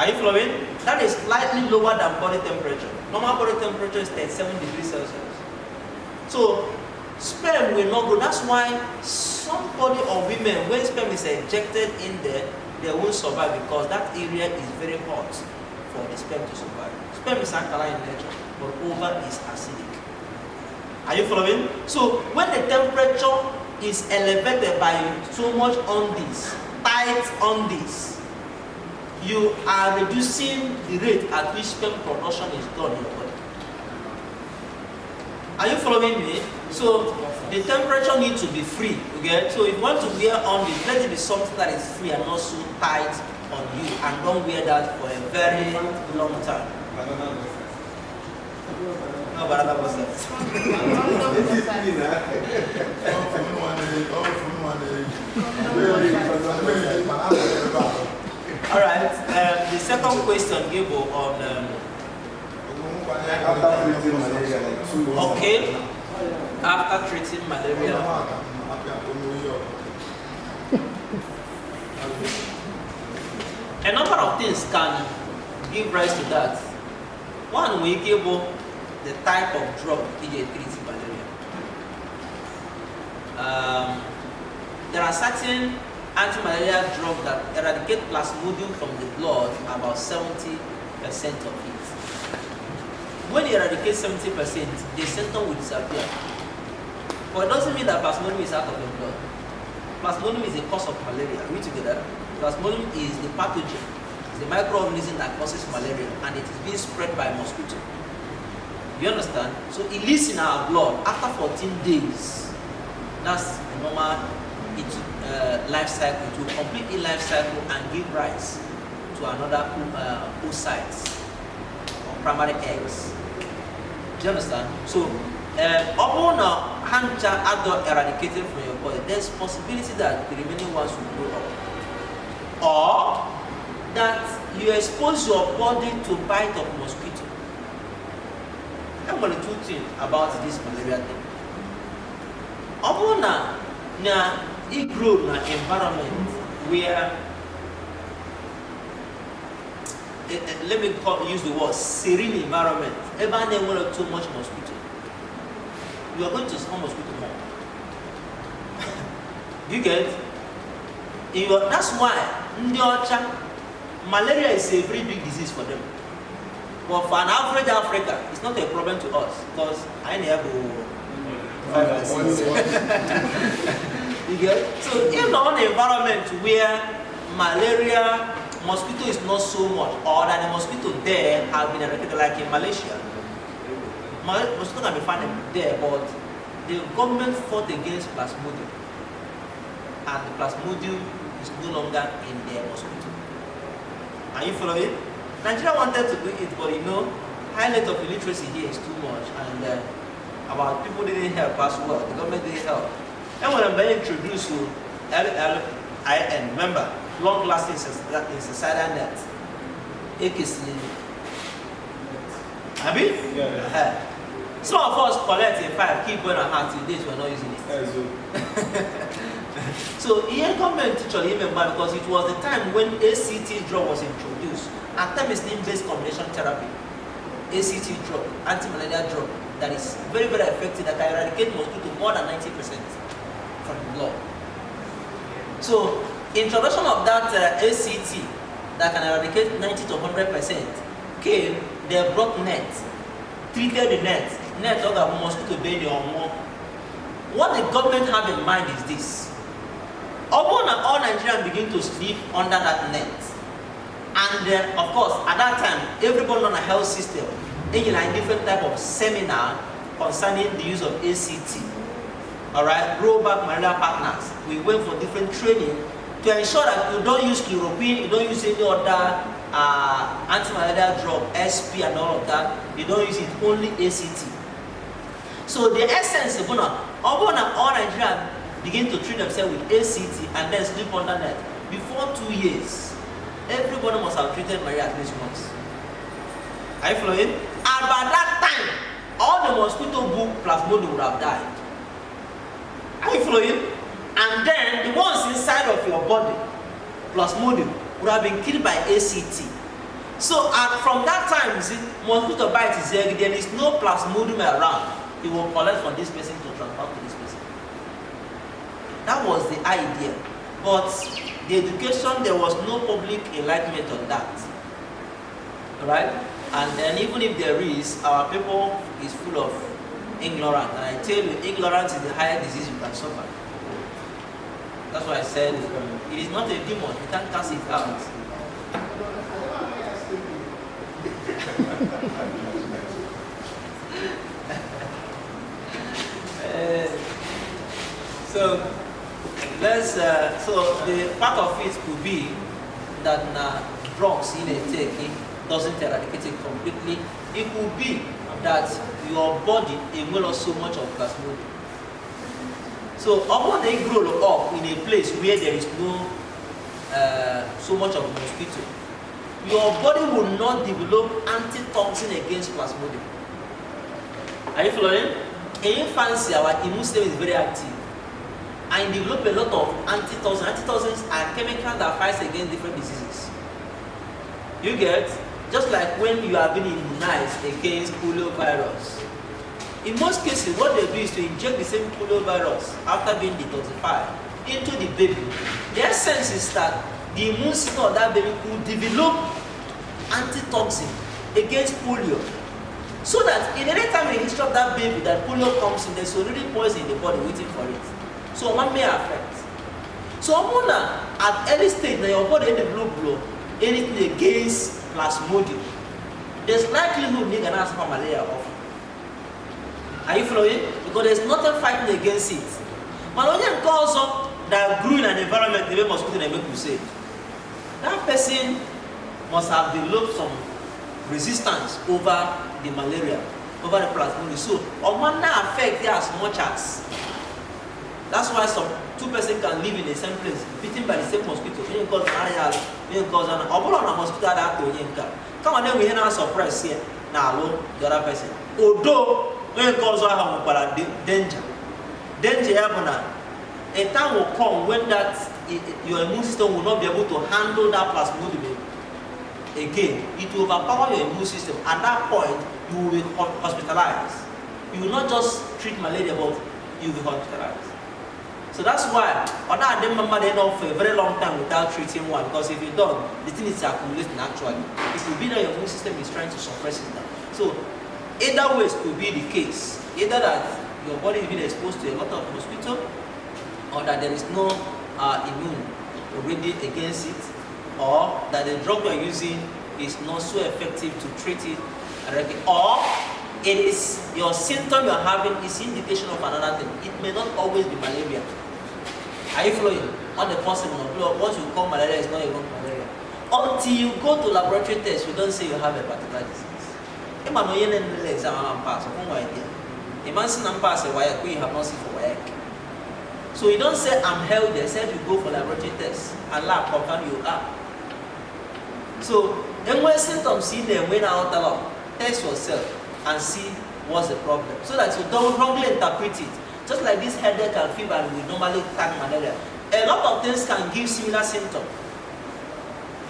Are you following? That is slightly lower than body temperature. Normal body temperature is 37 degrees Celsius. So sperm will not grow. That's why somebody or women, when sperm is ejected in there, they won't survive because that area is very hot for the sperm to survive. Sperm is alkaline in nature, but ova is acidic. Are you following? So when the temperature is elevated by so much on this, tight on this, you are reducing the rate at which sperm production is done in your body. Are you following me? So the temperature needs to be free. Okay? So if you want to wear on this, let it be something that is free and not so tight on you, and don't wear that for a very long time. No, banana process. All right. The second question, Gabo, on okay, after treating malaria. A number of things can give rise to that. One, we give the type of drug it treats malaria. There are certain anti-malaria drugs that eradicate plasmodium from the blood, about 70% of it. When you eradicate 70%, the symptom will disappear. But it doesn't mean that plasmodium is out of the blood. Plasmodium is the cause of malaria. Are we together? Plasmodium is the pathogen, it's the microorganism that causes malaria, and it is being spread by mosquito. You understand? So it lives in our blood after 14 days. That's the normal life cycle. It will completely life cycle and give rise to another oocytes or primary eggs. Do you understand? So, upon adult eradicated from your body, there's possibility that the remaining ones will grow up, or that you expose your body to bite of mosquito. I'm going to two things about this malaria thing. Upon it grows in an environment where, let me use the word serene environment. Everyone they want too much mosquito. You are going to spawn mosquito more. You get? That's why malaria is a very big disease for them. But for an average African, it's not a problem to us because I never go 5 and 6. You get? So in an environment where malaria, mosquito is not so much, or that the mosquito there have been eradicated, like in Malaysia, mosquito can be found there, but the government fought against plasmodium, and the plasmodium is no longer in their mosquito. Are you following? Nigeria wanted to do it, but high rate of illiteracy here is too much, and our people didn't help as well. The government didn't help. And when I'm being introduced to LLIN, remember, long-lasting suicidal net, AKC. Abi? Yeah. Some of us collect a 5, keep going on hard till days we're not using it. So here government actually remember, because it was the time when ACT drug was introduced, artemisinin-based combination therapy. ACT drug, anti-malaria drug, that is very, very effective, that can eradicate mosquito more than 90% from the blood. So introduction of that ACT that can eradicate 90 to 100% came, they brought net, treated the net of the mosquito baby or more. What the government have in mind is this. All Nigerians begin to sleep under that net. And of course, at that time, everybody on a health system, in different type of seminar concerning the use of ACT. Alright, Rollback Malaria Partners. We went for different training to ensure that you don't use chloroquine, you don't use any other anti-malaria drug, SP and all of that. You don't use it, only ACT. So the essence of all Nigerians begin to treat themselves with ACT and then sleep under net. Before 2 years, everybody must have treated malaria at least once. Are you following? And by that time, all the mosquito-borne plasmodium would have died. Are you following? And then the ones inside of your body, plasmodium, would have been killed by ACT. So from that time, you see, mosquito bite is there, there is no plasmodium around. It will collect from this person to transfer to this person. That was the idea. But the education, there was no public enlightenment on that. Right? And then even if there is, our people is full of ignorance. And I tell you, ignorance is the highest disease you can suffer. That's why I said it is not a demon. You can't cast it out. So the part of it could be that drugs in a take doesn't eradicate it completely. It could be that your body emits so much of plasmodium. So when they grow up in a place where there is no so much of mosquito, your body will not develop antitoxin against plasmodium. Are you following? In infancy, our immune system is very active and develop a lot of antitoxins. Antitoxins are chemicals that fight against different diseases. You get? Just like when you are being immunized against polio virus. In most cases, what they do is to inject the same polio virus after being detoxified into the baby. The essence is that the immune system of that baby will develop antitoxin against polio. So that in any time in the history of that baby that polio comes in, there's already poison in the body waiting for it. So one may affect. So at early stage, now your body develop anything against plasmodium. There's likelihood you can ask for malaria often. Are you following? Because there's nothing fighting against it. But when you cause that grew in an environment the way mosquito and make you say, that person must have developed some resistance over the malaria, over the plasmodium. So, or might not affect it as much as. That's why two persons can live in the same place, bitten by the same mosquito. You cause malaria, you cause an mosquito that come on, then we now suppress here. Now, the other person. Although, when you cause danger, a time will come when your immune system will not be able to handle that plasmodium again. It will overpower your immune system. At that point, you will be hospitalized. You will not just treat malaria, but you will be hospitalized. So that's why I didn't remember for a very long time without treating one, because if you don't, the thing is accumulating actually. It will be that your immune system is trying to suppress it now. So either ways could be the case. Either that your body is being exposed to a lot of mosquito, or that there is no immune already against it, or that the drug you are using is not so effective to treat it, or it is your symptom you are having is indication of another thing. It may not always be malaria. Are you following? On the possible of what you call malaria is not even malaria. Until you go to laboratory test, you don't say you have a particular disease. You have not seen for work. So you don't say I'm healthy, except you go for laboratory test and lab confirm you are. So when symptoms in there, when out test yourself and see what's the problem, so that you don't wrongly interpret it. Just like this headache and fever we normally tag malaria. A lot of things can give similar symptoms.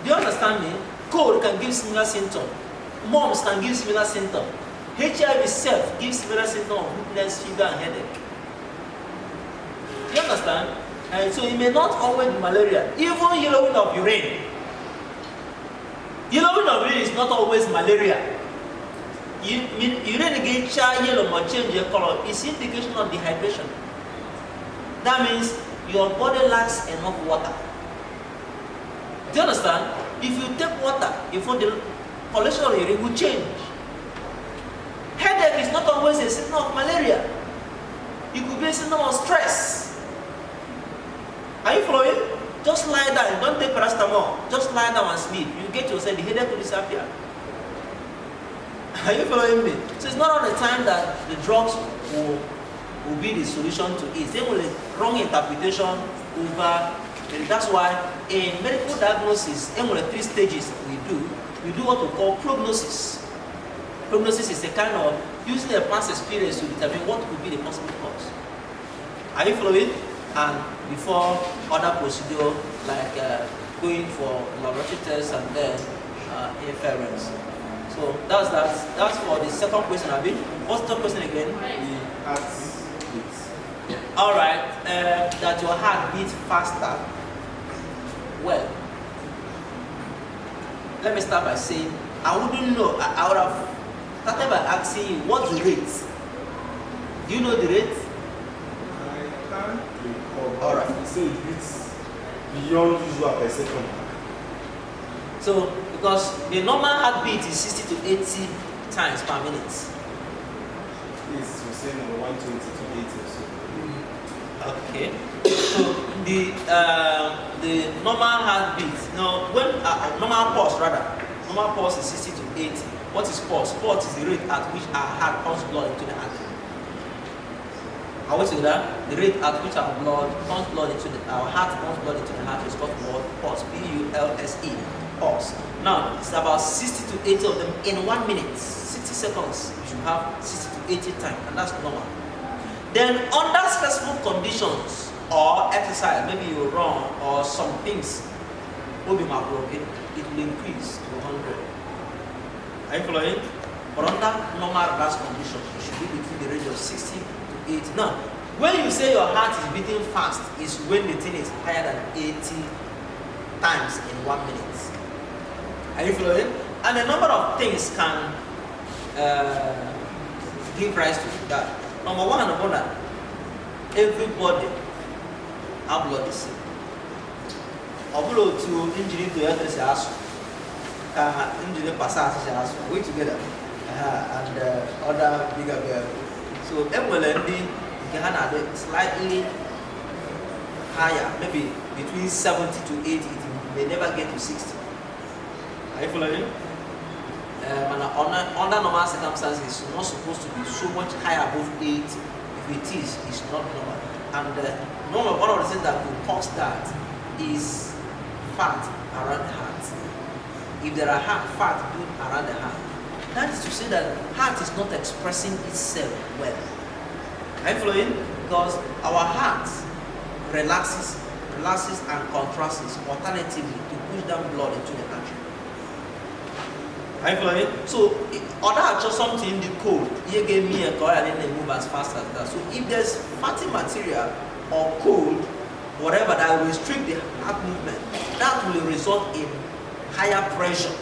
Do you understand me? Cold can give similar symptoms. Mumps can give similar symptoms. HIV itself gives similar symptoms of weakness, fever, and headache. Do you understand? And so it may not always be malaria. Even yellowing of urine. Yellowing of urine is not always malaria. Urine again yellow or change your color is indication of dehydration. That means your body lacks enough water. Do you understand? If you take water, before the collection of urine will change. Headache is not always a symptom of malaria. It could be a symptom of stress. Are you following? Just lie down. Don't take paracetamol. Just lie down and sleep. You get yourself, the headache will disappear. Are you following me? So it's not all the time that the drugs will be the solution to it. They will wrong interpretation over. That's why in medical diagnosis, in the 3 stages we do what we call prognosis. Prognosis is a kind of using a past experience to determine what could be the possible cause. Are you following? And before other procedure like going for laboratory tests, and then if interference. So that's that. That's for the second question, Abi. What's the third question again? The heart beats. All right. That your heart beats faster. Well, let me start by saying I wouldn't know. I would have started by asking you what's the rate. Do you know the rate? I can't recall. All right. So it beats beyond usual per second. So, because the normal heartbeat is 60 to 80 times per minute. Yes, we're saying 120 to 80 or so. Okay. So the normal heartbeat, when normal pulse rather, normal pulse is 60 to 80. What is pulse? Pulse is the rate at which our heart pumps blood into the artery. Are we together? The rate at which our blood pumps blood into our heart pumps blood into the heart is called pulse. P-U-L-S-E. Pulse. Now, it's about 60 to 80 of them in 1 minute. 60 seconds, you should have 60 to 80 times, and that's normal. Then, under stressful conditions or exercise, maybe you run or some things will be broken, it will increase to 100. Are you following? But under normal relaxed conditions, it should be between the range of 60 to 80. Now, when you say your heart is beating fast, is when the thing is higher than 80 times in 1 minute. Are you following? And a number of things can give rise to that. Number one and number one, everybody have blood the same. Although to engineer to others as engineer passage as we together and other bigger girl. So everybody can have slightly higher, maybe between 70 to 80. It may never get to 60. Are you following? Under normal circumstances, it's not supposed to be so much higher above 8. If it is, it's not normal. And one of the things that will cause that is fat around the heart. If there are fat around the heart, that is to say that the heart is not expressing itself well. Are you following? Because our heart relaxes and contracts alternatively to push down blood into the artery. Are you following? So, other just something in the code, you gave me a coil and then they move as fast as that. So, if there's fatty material or cold, whatever that will restrict the heart movement, that will result in higher pressure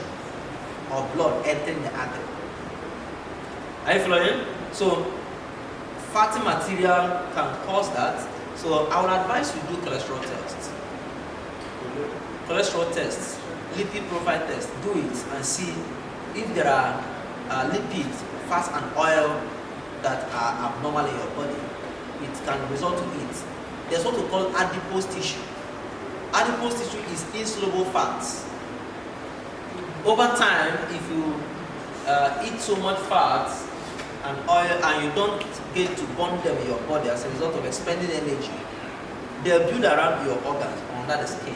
of blood entering the artery. Are you following? So, fatty material can cause that. So, I would advise you do cholesterol tests. Cholesterol tests, lipid profile test, do it and see if there are lipids, fats and oil that are abnormal in your body. It can result to it. There's what we call adipose tissue. Adipose tissue is insoluble fats. Over time, if you eat so much fat and oil and you don't get to burn them in your body as a result of expending energy, they'll build around your organs under the skin.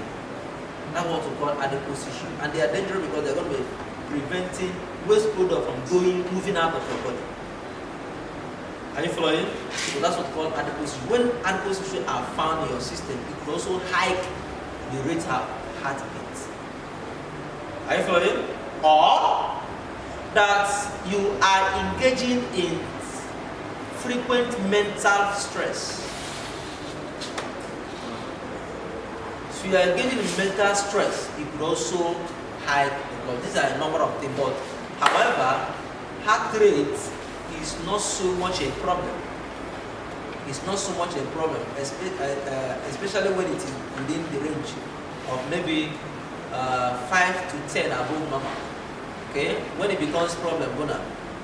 That's what we call adipose tissue. And they are dangerous because they're going to be preventing waste product from moving out of your body. Are you following? So that's what we call adipose tissue. When adipose tissue are found in your system, it can also hike the rate of heartbeat. Are you following? Or that you are engaging in frequent mental stress. So you are engaging in mental stress, it could also hide the blood. These are a number of things, but however, heart rate is not so much a problem. It's not so much a problem, especially when it is within the range of maybe 5 to 10 above normal. Okay, when it becomes problem,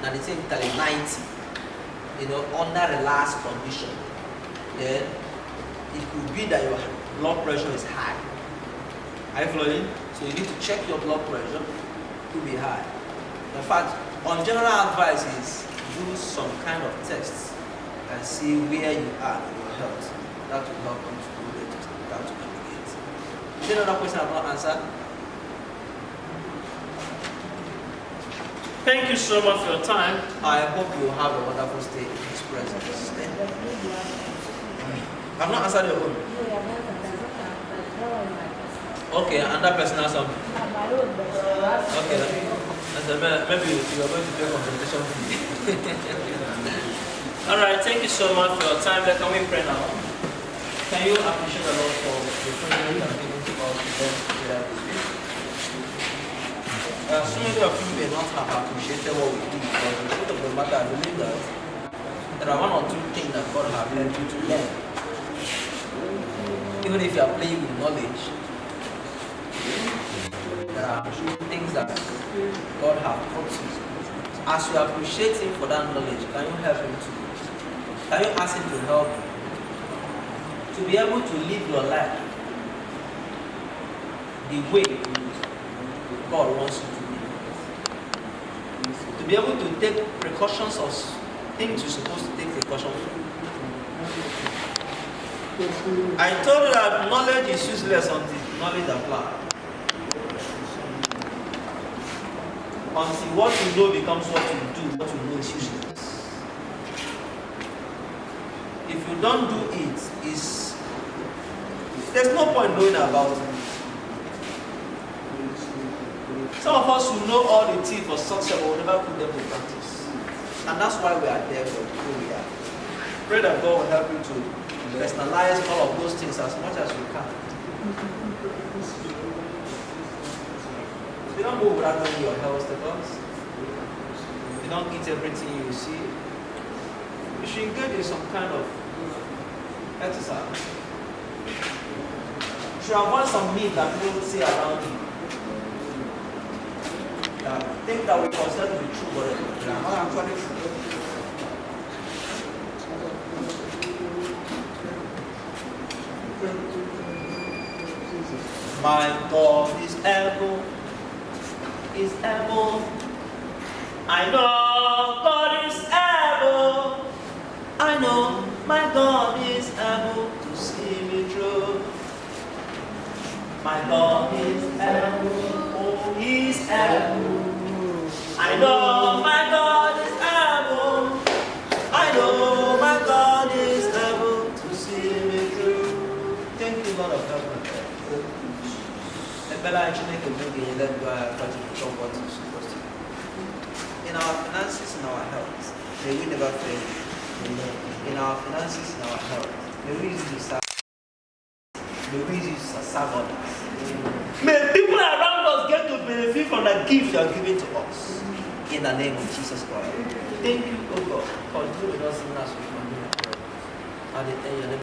now they say 90, under relaxed condition, then it could be that your blood pressure is high. Are you following? So you need to check your blood pressure to be high. In fact, on general advice is do some kind of tests and see where you are in your health. That will help you to do the test, that to navigate. Is there another question I've not answered? Thank you so much for your time. I hope you have a wonderful stay in His presence. I've not answered your own. Okay, and that person has something. Okay. Maybe you are going to pay compensation fee. All right, thank you so much for your time. Can we pray now? Can you appreciate the Lord for the privilege and giving to us together this week? So many of you may not have appreciated what we did, but the truth of the matter, I believe that there are one or two things that God has helped you to learn. Even if you are playing with knowledge, there are things that God has taught you. As you appreciate Him for that knowledge, can you help Him to? Can you ask Him to help you to be able to live your life the way God wants you to live? To be able to take precautions of things you're supposed to take precautions for. I told you that knowledge is useless until knowledge applied. Until what you know becomes what you do, what you know is useless. If you don't do it, there's no point knowing about it. Some of us will know all the tips for success, but will never put them to practice. And that's why we are there where we are. Pray that God will help you to personalize all of those things as much as you can. You don't go without knowing your health status. You don't eat everything you see. You should engage in some kind of exercise. You should avoid some meat that people say around you. Things that we consider to be true, but they are not actually true. My God is able. Is able. I know God is able. I know my God is able to see me through. My God is able. Oh, He's able. I know my God is able. I know my God is able to see me through. Thank you, Lord of heaven. In our finances, in our health, may we never fail. In our finances, in our health, may we use it to serve. May we use it to serve others. May people around us get to benefit from the gift you are giving to us. In the name of Jesus Christ. Thank you, O God, for doing with us in us.